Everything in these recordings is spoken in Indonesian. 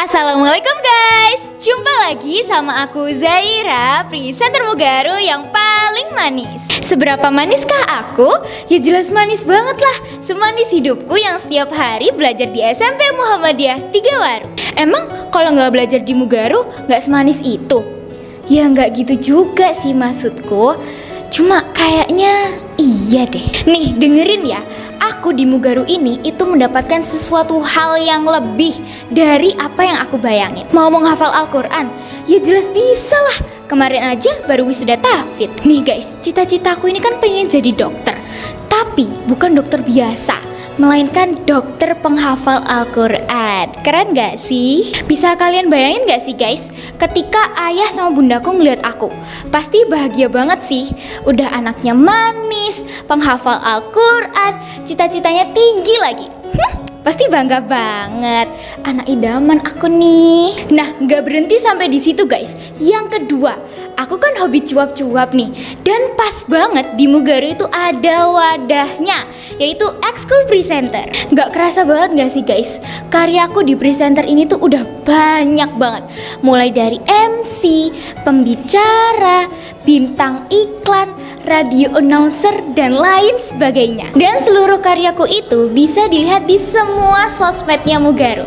Assalamualaikum guys, jumpa lagi sama aku Zaira, presenter Mugaru yang paling manis. Seberapa maniskah aku? Ya jelas manis banget lah. Semanis hidupku yang setiap hari belajar di SMP Muhammadiyah 3 Waru. Emang kalau nggak belajar di Mugaru nggak semanis itu? Ya nggak gitu juga sih maksudku. Cuma kayaknya iya deh. Nih dengerin ya, aku di Mugaru ini itu mendapatkan sesuatu hal yang lebih dari apa yang aku bayangin. Mau menghafal Al-Quran? Ya jelas bisa lah. Kemarin aja baru wisuda tahfidz. Nih guys, cita-citaku ini kan pengen jadi dokter. Tapi bukan dokter biasa, melainkan dokter penghafal Al-Quran. Keren gak sih? Bisa kalian bayangin gak sih guys, ketika ayah sama bundaku ngeliat aku, pasti bahagia banget sih. Udah anaknya manis, penghafal Al-Quran, cita-citanya tinggi lagi. Pasti bangga banget, anak idaman aku nih. Nah, gak berhenti sampai di situ guys. Yang kedua, aku kan hobi cuap-cuap nih. Dan pas banget di Mugaru itu ada wadahnya, yaitu Ekskul Presenter. Gak kerasa banget gak sih guys, karyaku di presenter ini tuh udah banyak banget. Mulai dari MC, pembicara, bintang iklan, radio announcer, dan lain sebagainya. Dan seluruh karyaku itu bisa dilihat di semua sosmednya Mugaru.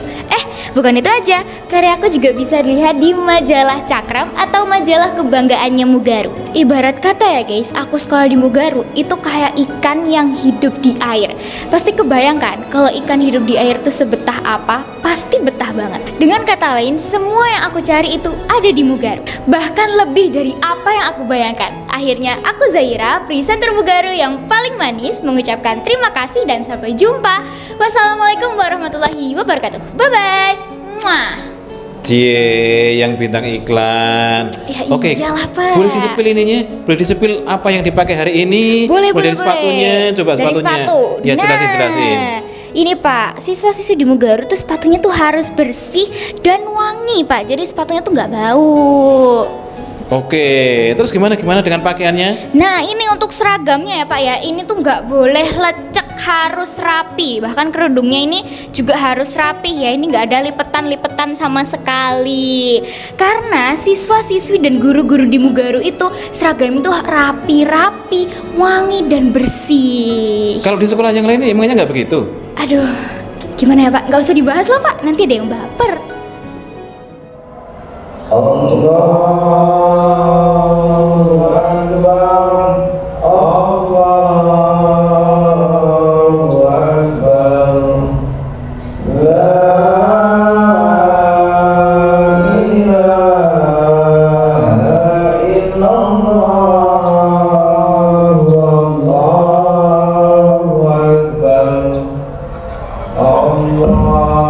Bukan itu aja, karyaku juga bisa dilihat di majalah Cakram atau majalah kebanggaannya Mugaru. Ibarat kata ya guys, aku sekolah di Mugaru itu kayak ikan yang hidup di air. Pasti kebayangkan kalau ikan hidup di air itu sebetah apa? Pasti betah banget. Dengan kata lain, semua yang aku cari itu ada di Mugaru. Bahkan lebih dari apa yang aku bayangkan. Akhirnya aku Zaira, presenter Mugaru yang paling manis, mengucapkan terima kasih dan sampai jumpa. Wassalamualaikum warahmatullahi wabarakatuh. Bye-bye. Mwah. Cie, yang bintang iklan. Ya Oke, iyalah, Pak. boleh disepil ininya? Boleh disepil apa yang dipakai hari ini? Boleh. Dari sepatunya, coba dari sepatunya. Sepatu. Ya, jelasin. Ini Pak, siswa-siswi di Mugaru tuh sepatunya tuh harus bersih dan wangi Pak. Jadi sepatunya tuh nggak bau. Oke, terus gimana dengan pakaiannya? Nah ini untuk seragamnya ya Pak ya. Ini tuh nggak boleh lecek, harus rapi. Bahkan kerudungnya ini juga harus rapi ya. Ini nggak ada lipetan-lipetan sama sekali. Karena siswa-siswi dan guru-guru di Mugaru itu seragam itu rapi-rapi, wangi dan bersih. Kalau di sekolah yang lain emangnya nggak begitu? Aduh, gimana ya Pak? Nggak usah dibahas lah Pak. Nanti ada yang baper. Allahu Akbar, Allahu Akbar, la ilaha illallah, Allahu Akbar, Allahu Akbar.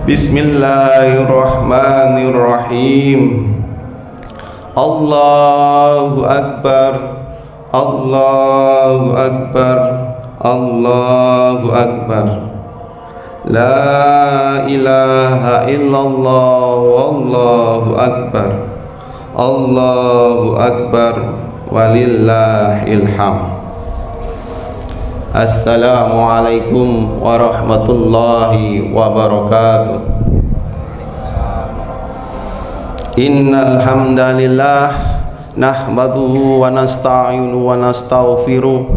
Bismillahirrahmanirrahim. Allahu Akbar, Allahu Akbar, Allahu Akbar. La ilaha illallah, wallahu akbar, Allahu akbar, walillahil hamd. Assalamualaikum warahmatullahi wabarakatuh. Innal hamdalillah nahmaduhu wa nasta'inu wa nastaghfiruh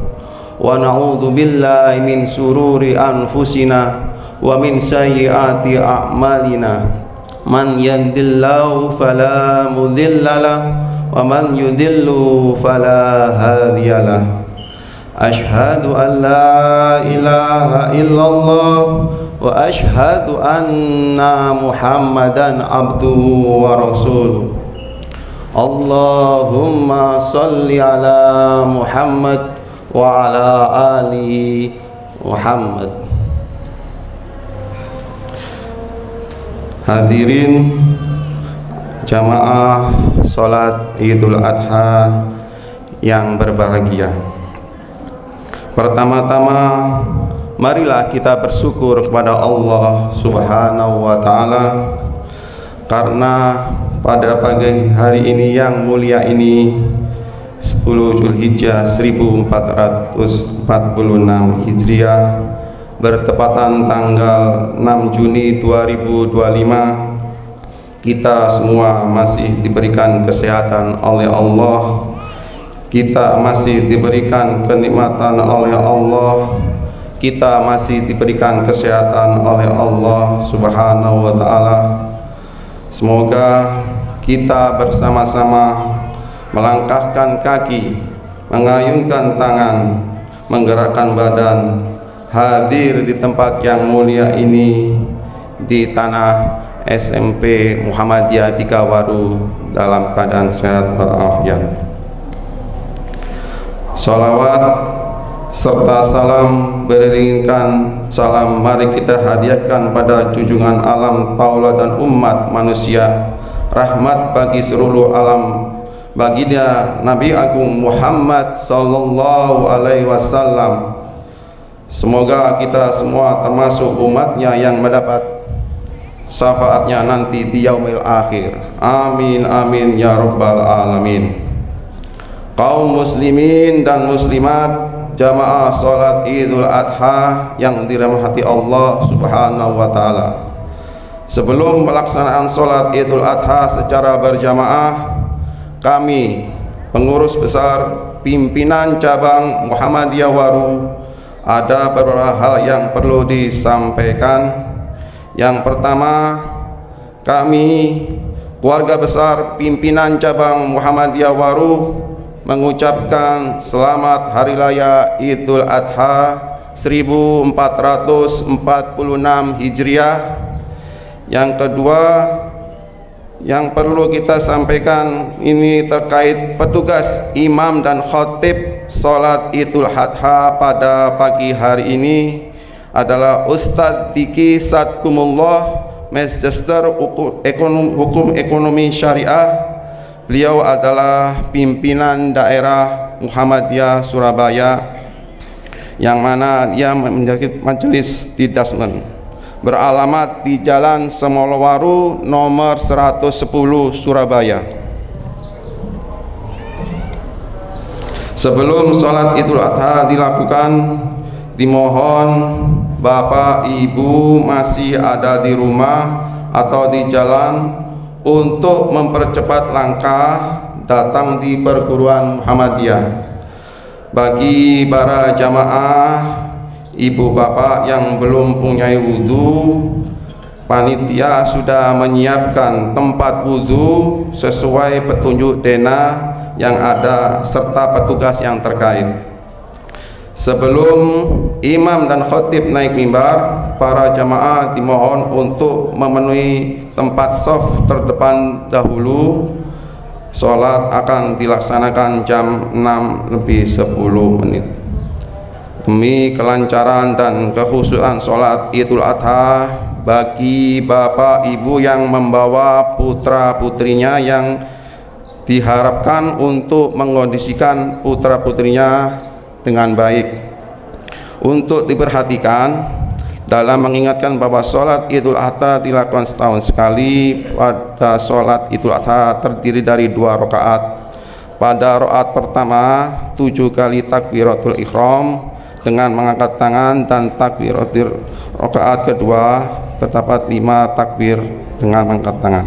wa na'udzu billahi min sururi anfusina wa min sayyiati a'malina. Man yahdihillahu fala mudhillalah wa man yudhillu fala hadiyalah. Ashhadu an la ilaha illallah wa ashhadu anna Muhammadan abduhu wa rasuluh. Allahumma salli ala Muhammad wa ala ali Muhammad. Hadirin jamaah sholat Idul Adha yang berbahagia, pertama-tama marilah kita bersyukur kepada Allah Subhanahu wa Ta'ala, karena pada pagi hari ini yang mulia ini 10 Zulhijjah 1446 Hijriah bertepatan tanggal 6 Juni 2025, kita semua masih diberikan kesehatan oleh Allah, kita masih diberikan kenikmatan oleh Allah, kita masih diberikan kesehatan oleh Allah Subhanahu wa Ta'ala. Semoga kita bersama-sama melangkahkan kaki, mengayunkan tangan, menggerakkan badan, hadir di tempat yang mulia ini di tanah SMP Muhammadiyah Tikawaru dalam keadaan sehat walafiat. Salawat serta salam beriringan salam mari kita hadiahkan pada junjungan alam tauladan umat manusia, rahmat bagi seluruh alam, baginda Nabi Agung Muhammad sallallahu alaihi wasallam. Semoga kita semua termasuk umatnya yang mendapat syafaatnya nanti di yaumil akhir. Amin amin ya rabbal alamin. Kaum muslimin dan muslimat, jamaah sholat Idul Adha yang dirahmati Allah Subhanahu wa Ta'ala, sebelum pelaksanaan sholat Idul Adha secara berjamaah, kami pengurus besar pimpinan cabang Muhammadiyah Waru ada beberapa hal yang perlu disampaikan. Yang pertama, kami keluarga besar pimpinan cabang Muhammadiyah Waru mengucapkan selamat Hari Raya Idul Adha 1446 Hijriah. Yang kedua yang perlu kita sampaikan ini terkait petugas imam dan khatib sholat Idul Adha pada pagi hari ini adalah Ustadz Diki Sadkumullah, Magister Hukum Ekonomi Syariah. Beliau adalah pimpinan daerah Muhammadiyah Surabaya, yang mana dia menjadi majelis didasmen, beralamat di Jalan Semolowaru nomor 110 Surabaya. Sebelum sholat Idul Adha dilakukan, dimohon Bapak Ibu masih ada di rumah atau di jalan untuk mempercepat langkah datang di perguruan Muhammadiyah. Bagi para jamaah ibu bapak yang belum punya wudhu, panitia sudah menyiapkan tempat wudhu sesuai petunjuk dena yang ada serta petugas yang terkait. Sebelum imam dan khatib naik mimbar, para jamaah dimohon untuk memenuhi tempat shaf terdepan dahulu. Sholat akan dilaksanakan jam 6 lebih 10 menit. demi kelancaran dan kekhusyuan sholat Idul Adha bagi bapak ibu yang membawa putra putrinya yang diharapkan untuk mengkondisikan putra putrinya dengan baik, untuk diperhatikan dalam mengingatkan bahwa sholat Idul Adha dilakukan setahun sekali. Pada sholat Idul Adha terdiri dari 2 rakaat. Pada rakaat pertama 7 kali takbiratul ihram dengan mengangkat tangan, dan takbiratul rakaat kedua terdapat 5 takbir dengan mengangkat tangan.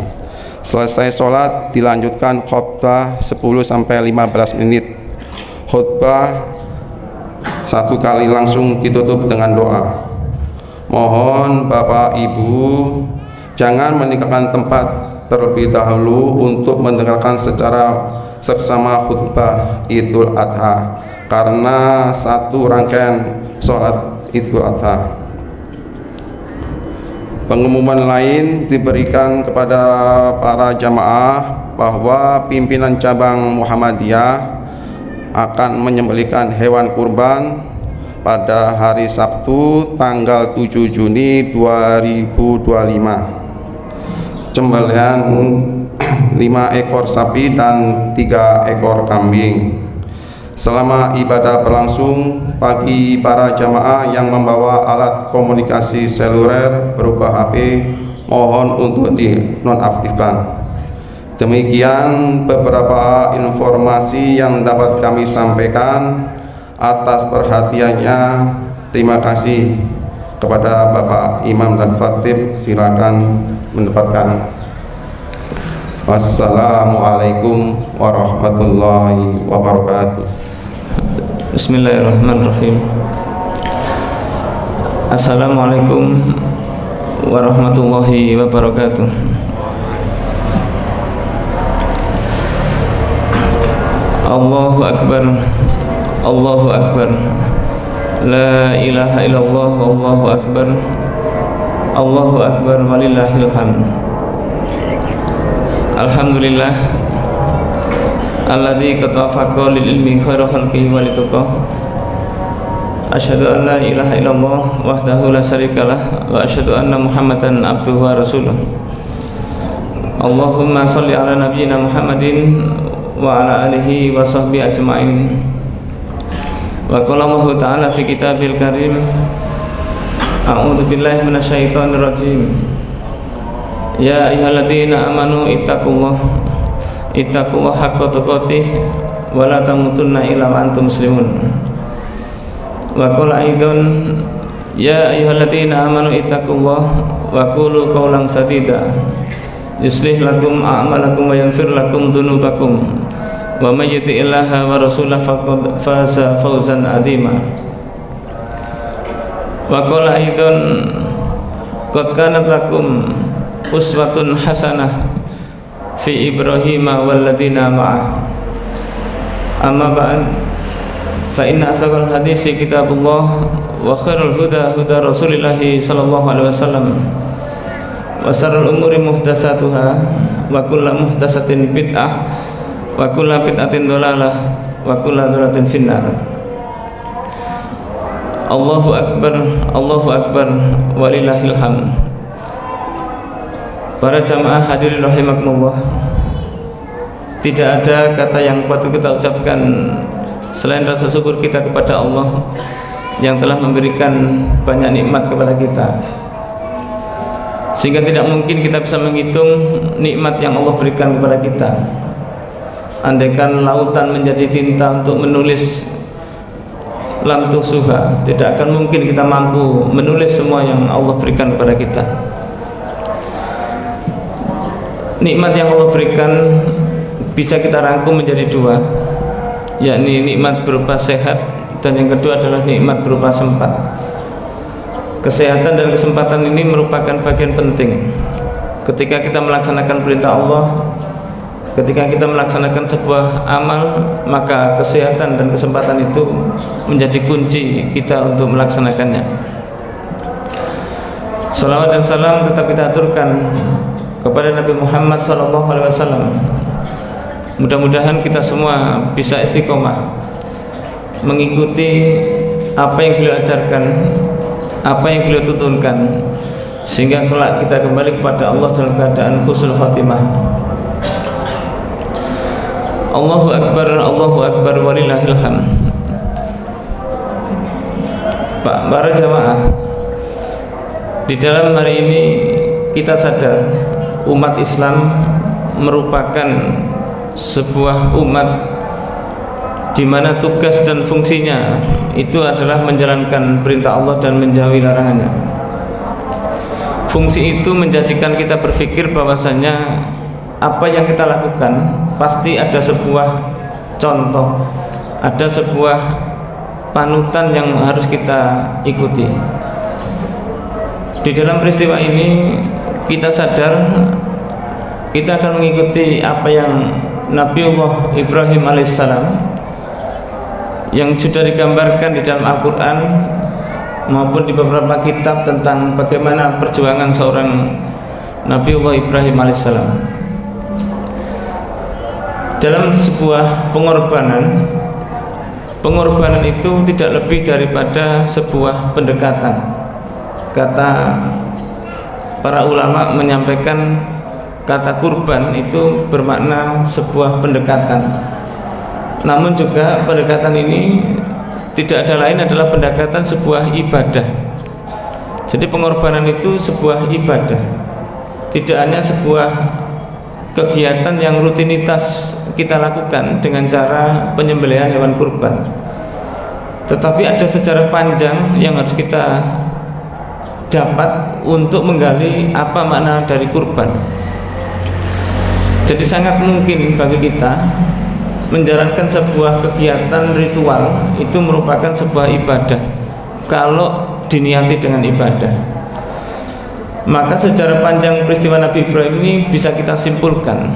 Selesai sholat dilanjutkan khutbah 10-15 menit. Khutbah 1 kali langsung ditutup dengan doa. Mohon Bapak Ibu jangan meninggalkan tempat terlebih dahulu untuk mendengarkan secara seksama khutbah Idul Adha, karena satu rangkaian sholat Idul Adha. Pengumuman lain diberikan kepada para jamaah bahwa pimpinan cabang Muhammadiyah akan menyembelihkan hewan kurban pada hari Sabtu tanggal 7 Juni 2025. Sembelihan 5 ekor sapi dan 3 ekor kambing. Selama ibadah berlangsung, bagi para jamaah yang membawa alat komunikasi seluler berupa HP mohon untuk dinonaktifkan. Demikian beberapa informasi yang dapat kami sampaikan. Atas perhatiannya, terima kasih kepada Bapak Imam dan Khatib. Silakan mendapatkan. Wassalamualaikum warahmatullahi wabarakatuh. Bismillahirrahmanirrahim. Assalamualaikum warahmatullahi wabarakatuh. Allahu Akbar, Allahu Akbar, la ilaha illallah, Allahu Akbar, Allahu Akbar, walillahil hamd. Alhamdulillah alladzi qad wafaqa lil ilmi khairu khalqihi wa lituqah. Asyhadu an la ilaha illallah wahdahu la syarikalah wa asyhadu anna Muhammadan abduhu wa rasuluh. Allahumma shalli ala nabiyyina Muhammadin wa ala alihi wa sahbihi ajma'in. Wa qala Allah ta'ala fi kitabil karim, a'udzu billahi minasyaitonir rajim. Ya ayyuhalladzina amanu ittaqullaha haqqa tuqatih wa la tamutunna illa wa antum muslimun. Wa qala aidan ya ayyuhalladzina amanu ittaqullaha wa qulu qawlan sadida yuslih lakum a'malakum wa yaghfir lakum dhunubakum wa may yuti'illaha wa rasulahu faqad faza fawzan 'azima. Wa qala aidan qad kanat lakum uswatun hasanah fi Ibrahim walladzina ma'ah. Amma ba'd, fa inna asdaqal hadisi kitabullah wa khairul huda huda Rasulillah sallallahu alaihi wasallam wa syarrul umuri muhdatsatuha wa kullu muhdatsatin bid'ah wa kullu bid'atin dhalalah wa kullu dhalalatin finnar. Allahu Akbar, Allahu Akbar, walillahil hamd. Para jamaah hadirin rahimakumullah, tidak ada kata yang patut kita ucapkan selain rasa syukur kita kepada Allah yang telah memberikan banyak nikmat kepada kita, sehingga tidak mungkin kita bisa menghitung nikmat yang Allah berikan kepada kita. Andaikan lautan menjadi tinta untuk menulis lam tuhsuha, tidak akan mungkin kita mampu menulis semua yang Allah berikan kepada kita. Nikmat yang Allah berikan bisa kita rangkum menjadi 2, yakni nikmat berupa sehat, dan yang kedua adalah nikmat berupa sempat. Kesehatan dan kesempatan ini merupakan bagian penting ketika kita melaksanakan perintah Allah. Ketika kita melaksanakan sebuah amal, maka kesehatan dan kesempatan itu menjadi kunci kita untuk melaksanakannya. Salawat dan salam tetap kita aturkan kepada Nabi Muhammad SAW. Mudah-mudahan kita semua bisa istiqomah mengikuti apa yang beliau ajarkan, apa yang beliau tuntunkan, sehingga kelak kita kembali kepada Allah dalam keadaan husnul khatimah. Allahu Akbar walillahil hamd. Para jamaah, di dalam hari ini kita sadar umat Islam merupakan sebuah umat di mana tugas dan fungsinya itu adalah menjalankan perintah Allah dan menjauhi larangannya. Fungsi itu menjadikan kita berpikir bahwasanya apa yang kita lakukan pasti ada sebuah contoh, ada sebuah panutan yang harus kita ikuti. Di dalam peristiwa ini kita sadar kita akan mengikuti apa yang Nabiullah Ibrahim alaihissalam yang sudah digambarkan di dalam Al-Quran maupun di beberapa kitab tentang bagaimana perjuangan seorang Nabiullah Ibrahim alaihissalam dalam sebuah pengorbanan itu tidak lebih daripada sebuah pendekatan. Kata para ulama menyampaikan kata kurban itu bermakna sebuah pendekatan. Namun juga pendekatan ini tidak ada lain adalah pendekatan sebuah ibadah. Jadi pengorbanan itu sebuah ibadah, tidak hanya sebuah kegiatan yang rutinitas kita lakukan dengan cara penyembelihan hewan kurban, tetapi ada sejarah panjang yang harus kita dapat untuk menggali apa makna dari kurban. Jadi sangat mungkin bagi kita menjalankan sebuah kegiatan ritual itu merupakan sebuah ibadah kalau diniati dengan ibadah. Maka sejarah panjang peristiwa Nabi Ibrahim ini bisa kita simpulkan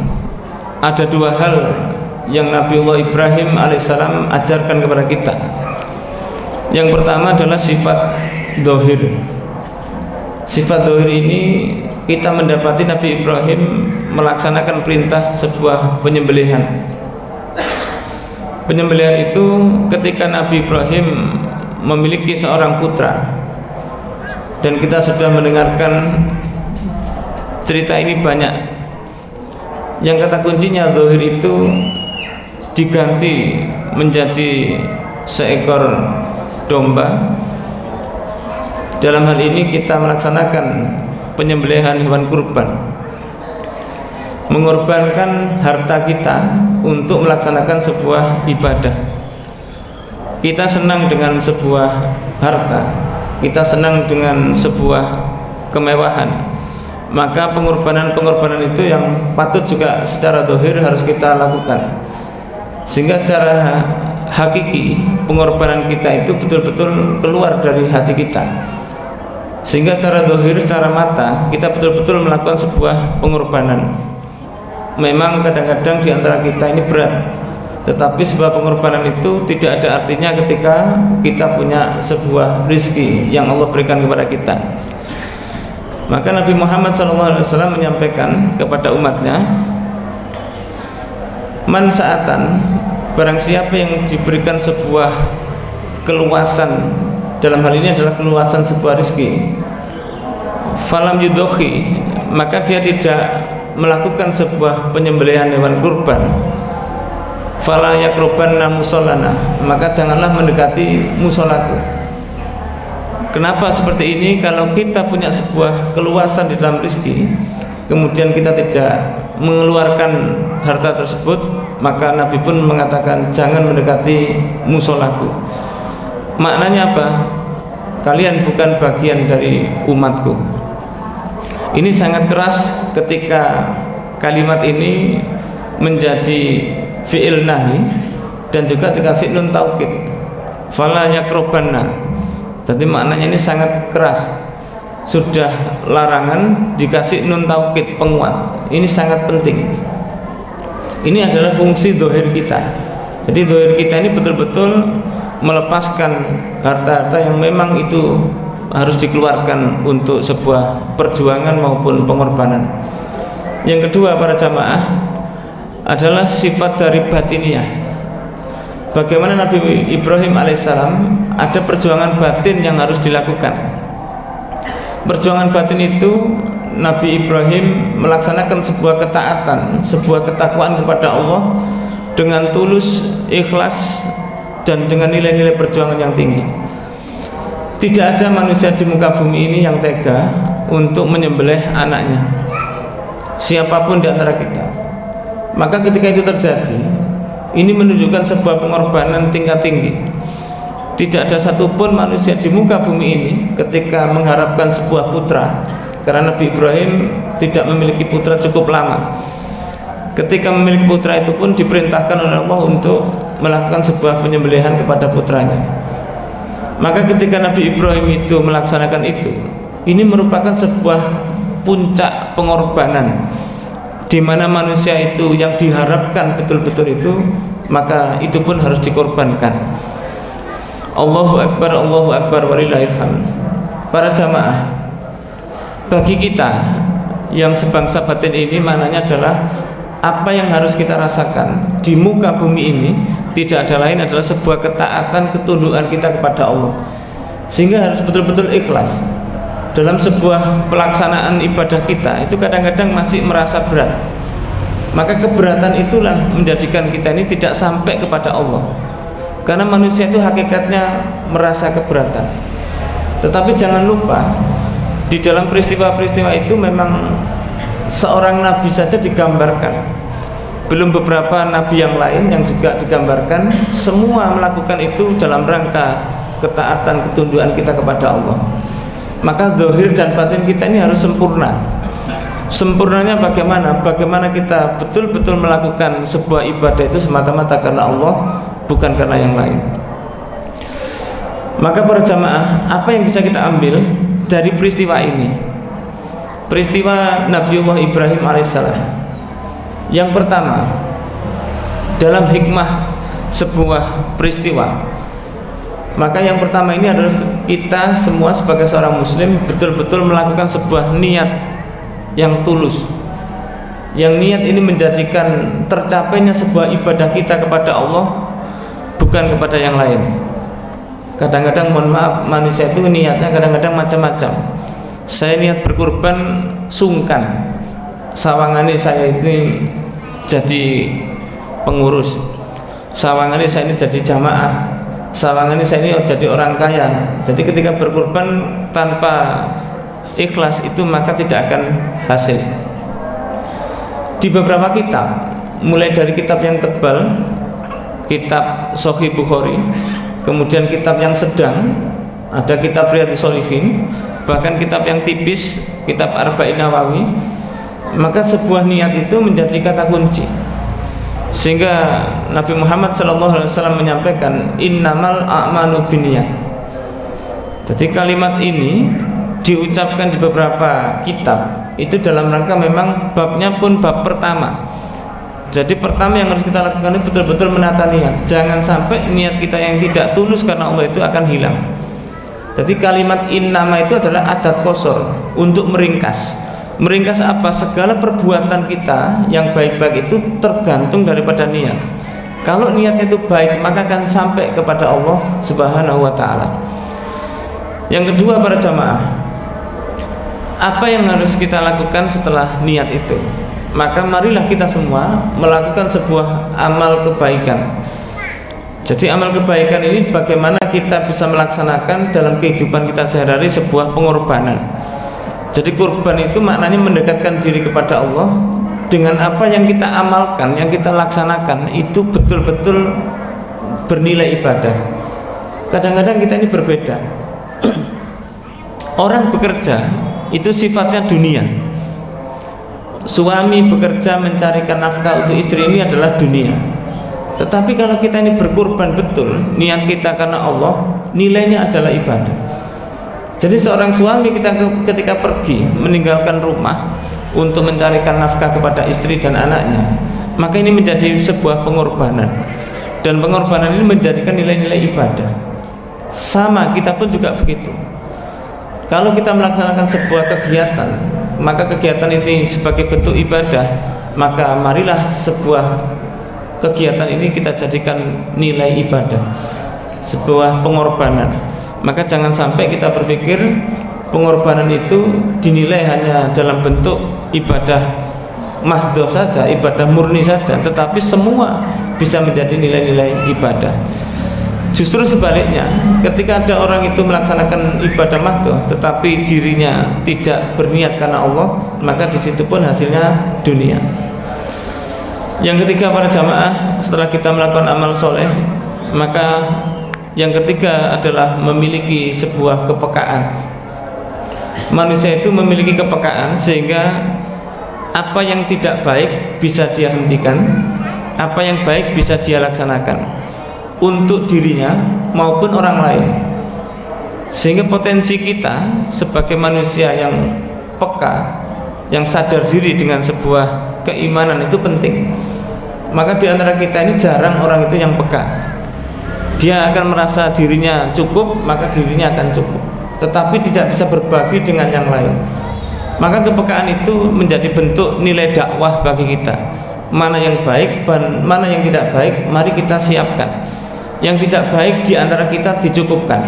ada dua hal yang Nabiullah Ibrahim alaihissalam ajarkan kepada kita. Yang pertama adalah sifat dohir. Sifat dohir ini kita mendapati Nabi Ibrahim melaksanakan perintah sebuah penyembelihan. Penyembelihan itu ketika Nabi Ibrahim memiliki seorang putra, dan kita sudah mendengarkan cerita ini banyak. Yang kata kuncinya dohir itu diganti menjadi seekor domba. Dalam hal ini kita melaksanakan penyembelihan hewan kurban, mengorbankan harta kita untuk melaksanakan sebuah ibadah. Kita senang dengan sebuah harta, kita senang dengan sebuah kemewahan, maka pengorbanan itu yang patut juga secara dohir harus kita lakukan, sehingga secara hakiki pengorbanan kita itu betul-betul keluar dari hati kita, sehingga secara dohir, secara mata kita betul-betul melakukan sebuah pengorbanan. Memang kadang-kadang di antara kita ini berat, tetapi sebuah pengorbanan itu tidak ada artinya ketika kita punya sebuah rizki yang Allah berikan kepada kita. Maka Nabi Muhammad SAW menyampaikan kepada umatnya, man sa'atan, barang siapa yang diberikan sebuah keluasan, dalam hal ini adalah keluasan sebuah rizki, falam yudokhi, maka dia tidak melakukan sebuah penyembelihan hewan kurban, fala yakrubanna musallana, maka janganlah mendekati musolaku. Kenapa seperti ini? Kalau kita punya sebuah keluasan di dalam rezeki, kemudian kita tidak mengeluarkan harta tersebut, maka Nabi pun mengatakan jangan mendekati musolaku. Maknanya apa? Kalian bukan bagian dari umatku. Ini sangat keras ketika kalimat ini menjadi fi'il nahi dan juga dikasih nun taukid, fala yakrubanna. Jadi maknanya ini sangat keras. Sudah larangan dikasih nun taukid penguat. Ini sangat penting. Ini adalah fungsi dohir kita. Jadi dohir kita ini betul-betul melepaskan harta-harta yang memang itu harus dikeluarkan untuk sebuah perjuangan maupun pengorbanan. Yang kedua para jamaah adalah sifat dari batiniah. bagaimana Nabi Ibrahim alaihissalam ada perjuangan batin yang harus dilakukan. Perjuangan batin itu Nabi Ibrahim melaksanakan sebuah ketaatan, sebuah ketakwaan kepada Allah dengan tulus, ikhlas, dan dengan nilai-nilai perjuangan yang tinggi. Tidak ada manusia di muka bumi ini yang tega untuk menyembelih anaknya, siapapun di antara kita. Maka ketika itu terjadi, ini menunjukkan sebuah pengorbanan tingkat tinggi. Tidak ada satupun manusia di muka bumi ini ketika mengharapkan sebuah putra, karena Nabi Ibrahim tidak memiliki putra cukup lama. Ketika memiliki putra itu pun diperintahkan oleh Allah untuk melakukan sebuah penyembelihan kepada putranya. Maka ketika Nabi Ibrahim itu melaksanakan itu, ini merupakan sebuah puncak pengorbanan, di mana manusia itu yang diharapkan betul-betul itu, maka itu pun harus dikorbankan. Allahu Akbar walillahil hamd. Para jamaah, bagi kita yang sebangsa batin ini, maknanya adalah apa yang harus kita rasakan di muka bumi ini tidak ada lain adalah sebuah ketaatan, ketundukan kita kepada Allah, sehingga harus betul-betul ikhlas dalam sebuah pelaksanaan ibadah kita. Itu kadang-kadang masih merasa berat, maka keberatan itulah menjadikan kita ini tidak sampai kepada Allah, karena manusia itu hakikatnya merasa keberatan. Tetapi jangan lupa, di dalam peristiwa-peristiwa itu memang seorang nabi saja digambarkan, belum beberapa nabi yang lain yang juga digambarkan. Semua melakukan itu dalam rangka ketaatan, ketundukan kita kepada Allah. Maka zahir dan batin kita ini harus sempurna. Sempurnanya bagaimana? Bagaimana kita betul-betul melakukan sebuah ibadah itu semata-mata karena Allah, bukan karena yang lain. Maka para jamaah, apa yang bisa kita ambil dari peristiwa ini? Peristiwa Nabiullah Ibrahim alaihissalam. Yang pertama, dalam hikmah sebuah peristiwa, maka yang pertama ini adalah kita semua sebagai seorang muslim betul-betul melakukan sebuah niat yang tulus, yang niat ini menjadikan tercapainya sebuah ibadah kita kepada Allah, bukan kepada yang lain. Kadang-kadang, mohon maaf, manusia itu niatnya kadang-kadang macam-macam. Saya niat berkurban sungkan, sawangane saya ini jadi pengurus, sawangane saya ini jadi jamaah, sawangane saya ini jadi orang kaya. Jadi ketika berkurban tanpa ikhlas itu maka tidak akan hasil. Di beberapa kitab, mulai dari kitab yang tebal, kitab Sahih Bukhari, kemudian kitab yang sedang, ada kitab Riyadhus Shalihin, bahkan kitab yang tipis, kitab Arba'in Nawawi, maka sebuah niat itu menjadi kata kunci. Sehingga Nabi Muhammad SAW menyampaikan innamal a'malu binniyat. Jadi kalimat ini diucapkan di beberapa kitab itu dalam rangka memang babnya pun bab pertama. Jadi pertama yang harus kita lakukan itu betul-betul menata niat. Jangan sampai niat kita yang tidak tulus karena Allah itu akan hilang. Jadi kalimat innama itu adalah adat qasar, untuk meringkas. Meringkas apa? Segala perbuatan kita yang baik-baik itu tergantung daripada niat. Kalau niatnya itu baik, maka akan sampai kepada Allah Subhanahu wa ta'ala. Yang kedua, para jamaah, apa yang harus kita lakukan setelah niat itu? Maka marilah kita semua melakukan sebuah amal kebaikan. Jadi amal kebaikan ini bagaimana kita bisa melaksanakan dalam kehidupan kita sehari-hari sebuah pengorbanan. Jadi kurban itu maknanya mendekatkan diri kepada Allah dengan apa yang kita amalkan, yang kita laksanakan itu betul-betul bernilai ibadah. Kadang-kadang kita ini berbeda. Orang bekerja itu sifatnya dunia. Suami bekerja mencarikan nafkah untuk istri ini adalah dunia. Tetapi kalau kita ini berkurban betul, niat kita karena Allah, nilainya adalah ibadah. Jadi seorang suami kita ketika pergi meninggalkan rumah untuk mencarikan nafkah kepada istri dan anaknya, maka ini menjadi sebuah pengorbanan. Dan pengorbanan ini menjadikan nilai-nilai ibadah. Sama kita pun juga begitu. Kalau kita melaksanakan sebuah kegiatan, maka kegiatan ini sebagai bentuk ibadah, maka marilah sebuah kegiatan ini kita jadikan nilai ibadah, sebuah pengorbanan. Maka jangan sampai kita berpikir pengorbanan itu dinilai hanya dalam bentuk ibadah mahdhah saja, ibadah murni saja, tetapi semua bisa menjadi nilai-nilai ibadah. Justru sebaliknya, ketika ada orang itu melaksanakan ibadah mahdhah tetapi dirinya tidak berniat karena Allah, maka di situ pun hasilnya dunia. Yang ketiga para jamaah, setelah kita melakukan amal soleh, maka yang ketiga adalah memiliki sebuah kepekaan. Manusia itu memiliki kepekaan sehingga apa yang tidak baik bisa dia hentikan, apa yang baik bisa dia laksanakan untuk dirinya maupun orang lain. Sehingga potensi kita sebagai manusia yang peka, yang sadar diri dengan sebuah keimanan itu penting. Maka di antara kita ini jarang orang itu yang peka. Dia akan merasa dirinya cukup, maka dirinya akan cukup, tetapi tidak bisa berbagi dengan yang lain. Maka kepekaan itu menjadi bentuk nilai dakwah bagi kita. Mana yang baik dan mana yang tidak baik, mari kita siapkan. Yang tidak baik di antara kita dicukupkan.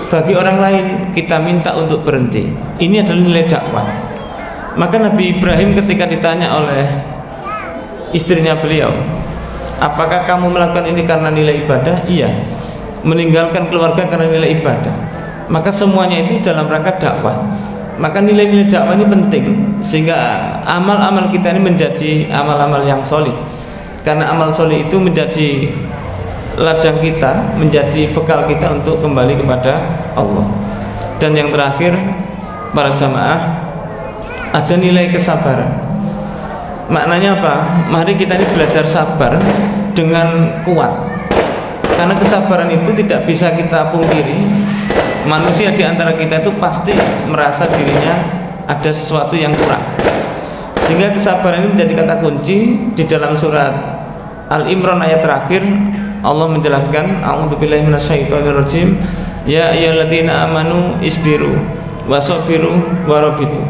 Bagi orang lain kita minta untuk berhenti. Ini adalah nilai dakwah. Maka Nabi Ibrahim ketika ditanya oleh istrinya beliau, apakah kamu melakukan ini karena nilai ibadah? Iya. Meninggalkan keluarga karena nilai ibadah. Maka semuanya itu dalam rangka dakwah. Maka nilai-nilai dakwah ini penting, sehingga amal-amal kita ini menjadi amal-amal yang solih. Karena amal solih itu menjadi ladang kita, menjadi bekal kita untuk kembali kepada Allah. Dan yang terakhir para jamaah, ada nilai kesabaran. Maknanya apa? Mari kita ini belajar sabar dengan kuat. Karena kesabaran itu tidak bisa kita pungkiri. Manusia di antara kita itu pasti merasa dirinya ada sesuatu yang kurang. Sehingga kesabaran ini menjadi kata kunci di dalam surat Al-Imran ayat terakhir. Allah menjelaskan, a'udzubillahi minasyaitonirrajim, ya ayyuhalladzina amanu isbiru wasabiru warabitu.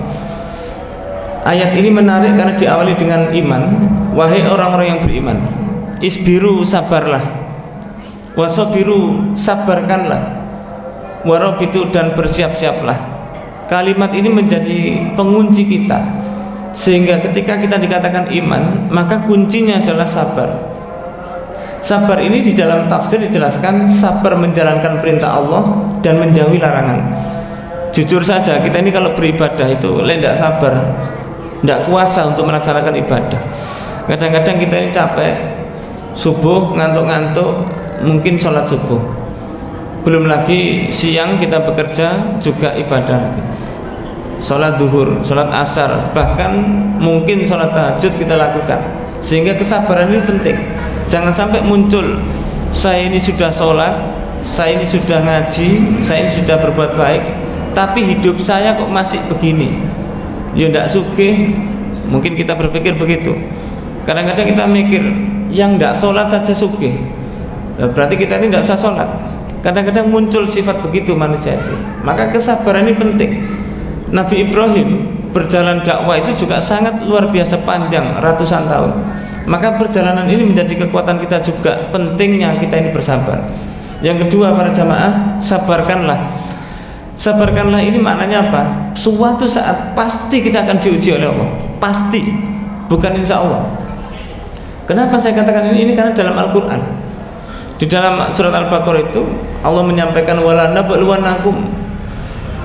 Ayat ini menarik karena diawali dengan iman. Wahai orang-orang yang beriman, isbiru, sabarlah, wasabiru, sabarkanlah, warabitu, dan bersiap-siaplah. Kalimat ini menjadi pengunci kita, sehingga ketika kita dikatakan iman, maka kuncinya adalah sabar. Sabar ini di dalam tafsir dijelaskan sabar menjalankan perintah Allah dan menjauhi larangan. Jujur saja kita ini kalau beribadah itu tidak sabar, tidak kuasa untuk melaksanakan ibadah. Kadang-kadang kita ini capek, subuh ngantuk-ngantuk, mungkin sholat subuh, belum lagi siang kita bekerja juga ibadah, sholat duhur, sholat asar, bahkan mungkin sholat tahajud kita lakukan. Sehingga kesabaran ini penting. Jangan sampai muncul, saya ini sudah sholat, saya ini sudah ngaji, saya ini sudah berbuat baik, tapi hidup saya kok masih begini. Ya tidak sugih, mungkin kita berpikir begitu. Kadang-kadang kita mikir yang tidak sholat saja sugih, ya berarti kita ini tidak usah sholat. Kadang-kadang muncul sifat begitu manusia itu. Maka kesabaran ini penting. Nabi Ibrahim berjalan dakwah itu juga sangat luar biasa panjang, ratusan tahun. Maka perjalanan ini menjadi kekuatan kita juga. Pentingnya kita ini bersabar. Yang kedua para jamaah, sabarkanlah. Sabarkanlah ini maknanya apa? Suatu saat pasti kita akan diuji oleh Allah. Pasti, bukan insya Allah. Kenapa saya katakan ini? Ini karena dalam Al-Quran, di dalam surat Al-Baqarah itu Allah menyampaikan wala nabluwannakum,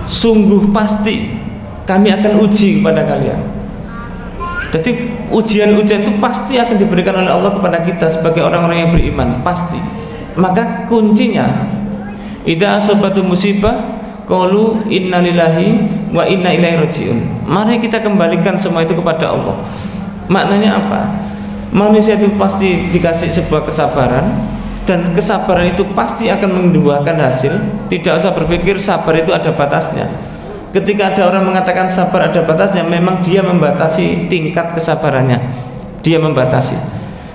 sungguh pasti kami akan uji kepada kalian. Jadi ujian-ujian itu pasti akan diberikan oleh Allah kepada kita sebagai orang-orang yang beriman, pasti. Maka kuncinya, idza asabatu musibah qalu innalillahi wa inna ilaihi rajiun. Mari kita kembalikan semua itu kepada Allah. Maknanya apa? Manusia itu pasti dikasih sebuah kesabaran, dan kesabaran itu pasti akan membuahkan hasil. Tidak usah berpikir sabar itu ada batasnya. Ketika ada orang mengatakan sabar ada batasnya, memang dia membatasi tingkat kesabarannya. Dia membatasi.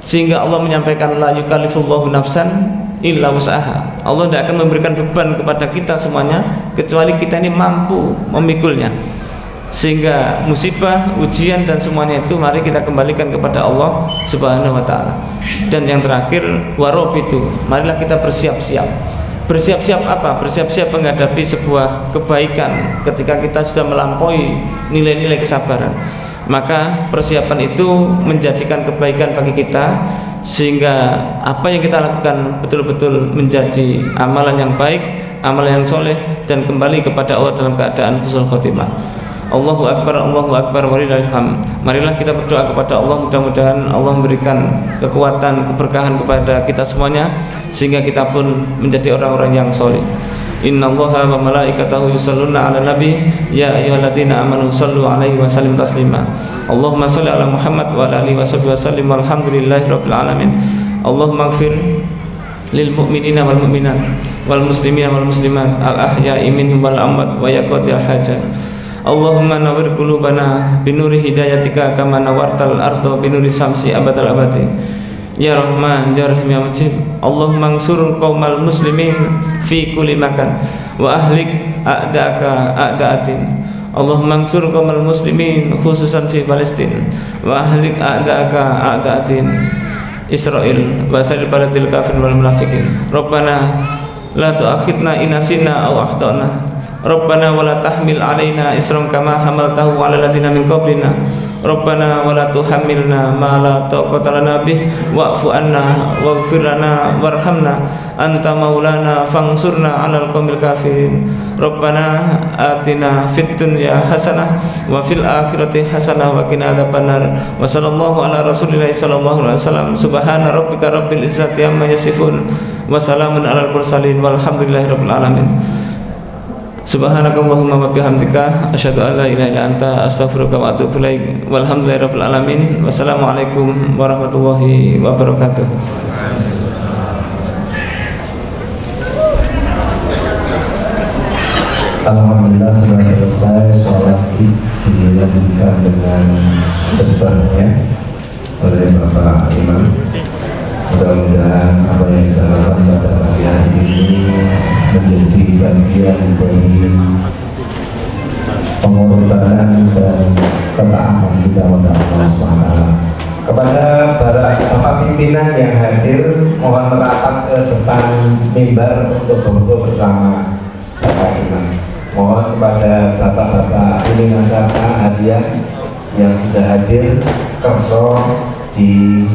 Sehingga Allah menyampaikan la yukallifullahu nafsan illa wus'aha. Allah tidak akan memberikan beban kepada kita semuanya kecuali kita ini mampu memikulnya. sehingga musibah, ujian dan semuanya itu mari kita kembalikan kepada Allah Subhanahu wa taala. Dan yang terakhir warobitu, marilah kita bersiap-siap. Bersiap-siap apa? Bersiap-siap menghadapi sebuah kebaikan ketika kita sudah melampaui nilai-nilai kesabaran. Maka persiapan itu menjadikan kebaikan bagi kita, sehingga apa yang kita lakukan betul-betul menjadi amalan yang baik, amalan yang soleh, dan kembali kepada Allah dalam keadaan husnul khotimah. Allahu Akbar, Allahu Akbar, walillahil hamd. Marilah kita berdoa kepada Allah, mudah-mudahan Allah memberikan kekuatan, keberkahan kepada kita semuanya, sehingga kita pun menjadi orang-orang yang soleh. Innallaha wa malaikatahu yusholluna 'alan nabi ya ayyuhalladzina amanu shallu 'alaihi wa sallimu taslima. Allahumma shalli 'ala Muhammad wa 'ala alihi washabbihi wasallim walhamdulillahirabbil alamin. Allahumma ighfir lil mu'minina wal mu'minat wal muslimina wal muslimat al ahya'i minhum wal amwat wa yaqdil hajat. Allahumma nawwir qulubana binuri hidayatika kama nawartal arda binuri syamsi abadal abadi. Ya Rahman, Ya Rahim, Ya Mujib. Allahumma ansur qaumal muslimin fi kulli makan wa ahlik a'da'aka a'da'atin. Allahumma ansur qaumal muslimin khususan fi Palestin wa ahlik a'da'aka a'da'atin Israel wa sa'il baladil kafir wal munafiqin. Rabbana la tu'akhidna in nasina aw akhtana. Rabbana wa la tahmil 'alaina isran kama hamaltahu 'alal ladzina min qablina. Rabbana wa la tuhammilna ma la taqata lana bih wa'fu anna waghfir lana warhamna anta maulana fansurna 'alal qaumil kafirin. Rabbana atina fid dunya hasanah wa fil akhirati hasanah wa qina adzabannar. Wa sallallahu ala rasulillah sallallahu alaihi wasallam. Subhana rabbika rabbil izzati amma yasifun wa salamun alal mursalin walhamdulillahirabbil alamin. Subhanakallahumma wa bihamdika asyhadu an la ilaha illa anta astaghfiruka wa atubu ilaik. Walhamdulillahirabbil alamin. Wassalamualaikum warahmatullahi wabarakatuh. Alhamdulillah sudah selesai sholat Id dilanjutkan dengan khutbahnya oleh Bapak Imam. Mudah-mudahan apa yang kita lakukan pada pagi hari ini menjadi bagian dari pengorbanan dan ketaatan kita kepada Allah SWT. Kepada para bapak pimpinan yang hadir, mohon merapat ke depan mimbar untuk berfoto bersama Bapak Imam. Mohon kepada bapak-bapak ini nasabah hadiah yang sudah hadir kerso di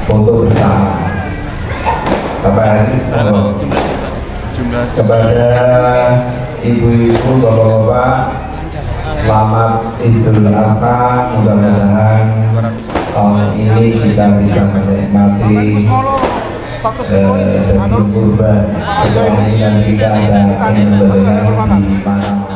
foto bersama. Bapak Haris, kepada ibu-ibu, bapak-bapak, selamat Idul Adha. Mudah-mudahan tahun ini kita bisa menikmati daging kurban. Setelah ini kita akan memberikan di mana